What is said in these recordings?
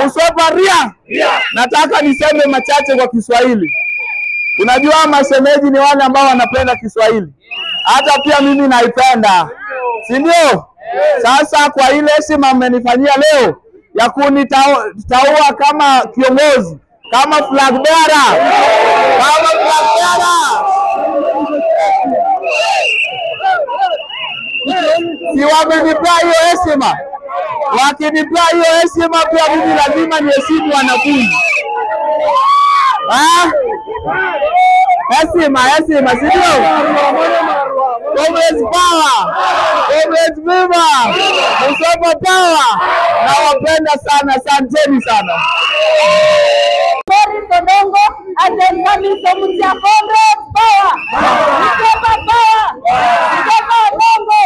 Muswepa ria. Nataka niseme machache kwa Kiswahili. Unajua masemeji ni wale ambao wanapenda Kiswahili. Hata pia mimi naipenda. Si ndio? Sasa kwa ile heshima mmenifanyia leo ya kunitaua kama kiongozi, kama flag bearer. Kama flag bearer. Si wamenipea hiyo heshima. Wakinipea hiyo heshima pia mimi lazima niheshimu wanafunzi. Heshima, si ndio? Comrades power. Comrades viva. Muswepa power. Nawapenda sana, asanteni sana. Morris Odongo and coming from Comrades power. Muswepa power. Muswepa Odongo.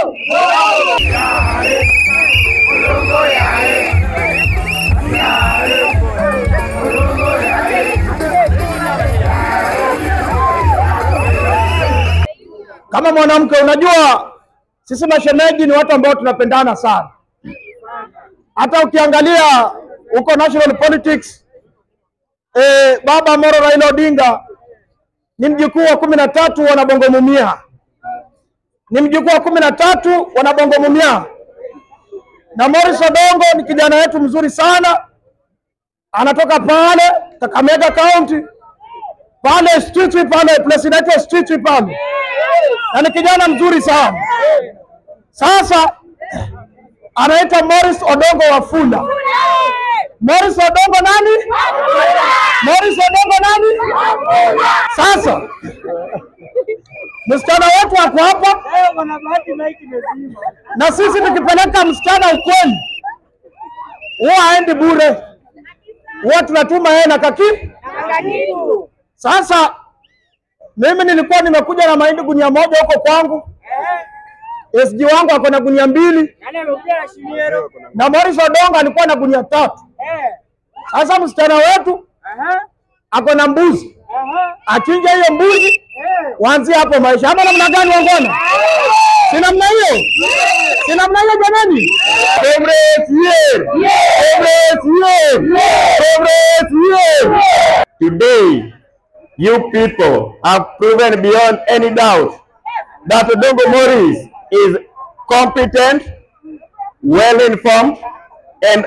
Kama mwanamke, unajua sisi mashemeji ni watu ambao tunapendana sana. Hata ukiangalia uko national politics, baba Moro Raila Odinga ni mjukuu wa 13 wana Bongo Mumia. Ni mjukuu wa 13 wana Bongo Mumia. Na Morris Odongo ni kijana wetu mzuri sana. Anatoka pale Kakamega County. Pale street pale president street pale. Na ni kijana mzuri sana. Sasa anaitwa Morris Odongo Wafula. Morris Odongo nani? Morris Odongo nani? Sasa msichana wetu wako hapa. Na sisi tukipeleka msichana ukweli, huwa haendi bure. Huwa tunatuma yeye na kaki. Sasa mimi nilikuwa nimekuja na mahindi gunia moja huko kwangu. SG wangu ako na gunia 2. Na Morris Odongo alikuwa na gunia 3. Sasa msichana wetu ako na mbuzi. Achinje hiyo mbuzi. Waanzie hapo maisha. Ama namna gani wangona? Si namna hiyo? Si namna hiyo jamani? Comrades here. Comrades here. Comrades here. Today, you people have proven beyond any doubt that Odongo Morris is competent, well-informed, and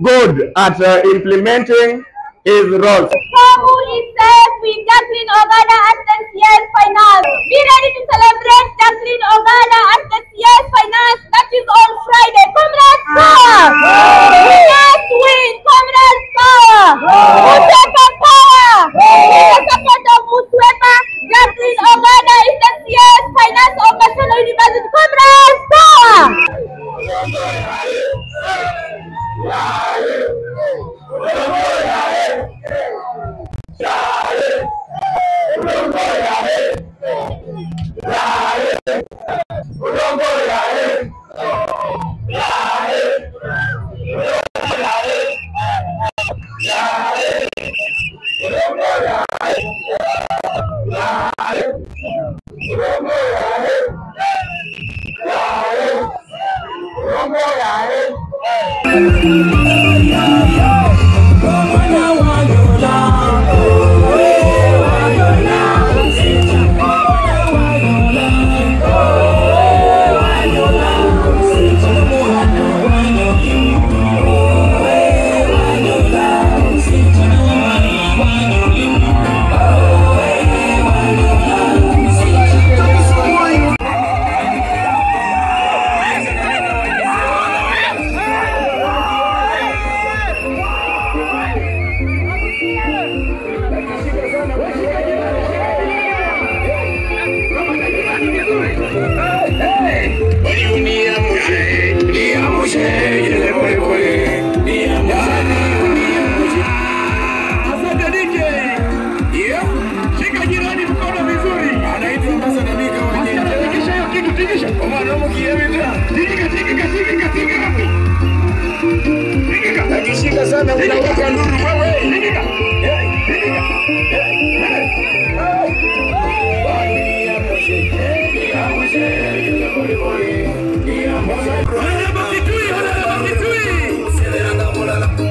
good at implementing his roles. Kamu is safe with Jacqueline Ogada as the CS Finance. Be ready to celebrate Jacqueline Ogada as the CS Finance. That is on Friday. Comrades power! We must win! Comrades power! Muswepa power! With the support of Muswepa, Jacqueline Ogada is the CS Finance of National University. Comrades power!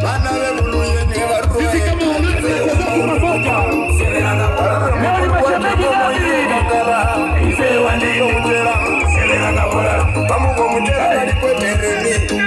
Bye. Enrele